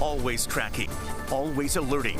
always tracking, always alerting.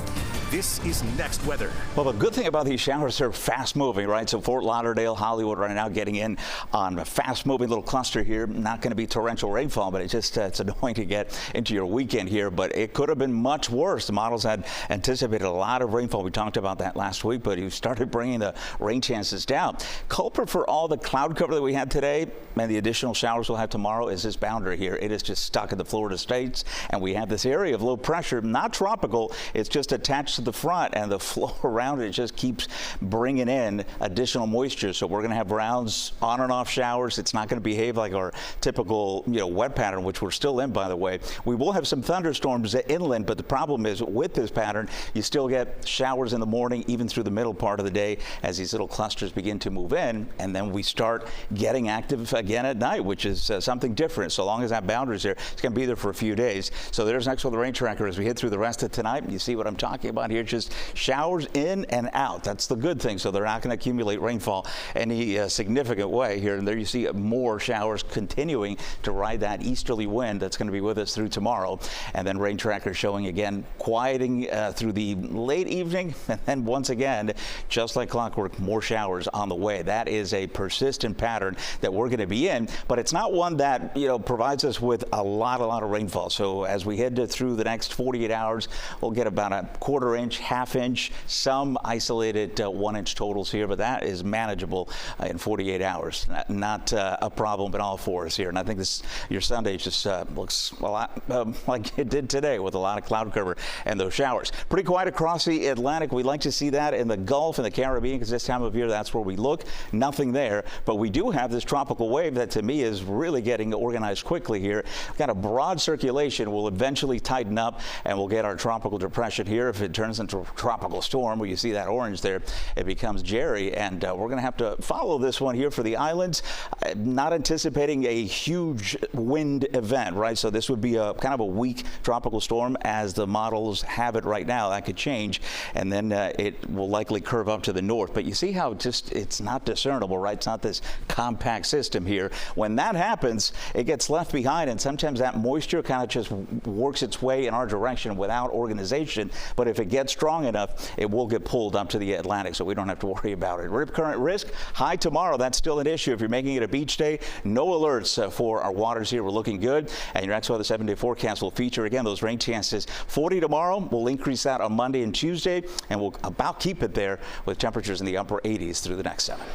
This is Next Weather. Well, the good thing about these showers, they're fast moving, right? So Fort Lauderdale, Hollywood right now getting in on a fast moving little cluster here. Not going to be torrential rainfall, but it's annoying to get into your weekend here. But it could have been much worse. The models had anticipated a lot of rainfall. We talked about that last week, but you started bringing the rain chances down. Culprit for all the cloud cover that we had today and the additional showers we'll have tomorrow is this boundary here. It is just stuck in the Florida states, and we have this area of low pressure, not tropical. It's just attached to the front, and the flow around it just keeps bringing in additional moisture. So we're going to have rounds on and off showers. It's not going to behave like our typical, wet pattern, which we're still in, by the way. We will have some thunderstorms inland, but the problem is with this pattern, you still get showers in the morning, even through the middle part of the day as these little clusters begin to move in, and then we start getting active again at night, which is something different. So long as that boundary's there, it's going to be there for a few days. So there's next weather rain tracker as we hit through the rest of tonight. You see what I'm talking about here, just showers in and out. That's the good thing. So they're not going to accumulate rainfall any significant way here. And there you see more showers continuing to ride that easterly wind that's going to be with us through tomorrow. And then rain tracker showing again quieting through the late evening. And then once again, just like clockwork, more showers on the way. That is a persistent pattern that we're going to be in, but it's not one that, provides us with a lot of rainfall. So as we head through the next 48 hours, we'll get about a quarter inch, half inch, some isolated 1 inch totals here, but that is manageable in 48 hours. Not a problem at all for us here. And I think your Sunday just looks a lot like it did today with a lot of cloud cover and those showers. Pretty quiet across the Atlantic. We'd like to see that in the Gulf and the Caribbean because this time of year, that's where we look. Nothing there, but we do have this tropical wave that to me is really getting organized quickly here. We've got a broad circulation. Will eventually tighten up and we'll get our tropical depression here. If it turns into a tropical storm, where you see that orange there, it becomes Jerry, and we're going to have to follow this one here for the islands. Not anticipating a huge wind event, right? So this would be a kind of a weak tropical storm as the models have it right now. That could change, and then it will likely curve up to the north. But you see how it's not discernible, right? It's not this compact system here. When that happens, it gets left behind, and sometimes that moisture kind of just works its way in our direction without organization. But if it gets strong enough, it will get pulled up to the Atlantic, so we don't have to worry about it. Rip current risk high tomorrow. That's still an issue if you're making it a beach day. No alerts for our waters here. We're looking good, and your next weather 7-day forecast will feature again those rain chances. 40 tomorrow. We'll increase that on Monday and Tuesday, and we'll about keep it there with temperatures in the upper 80s through the next 7.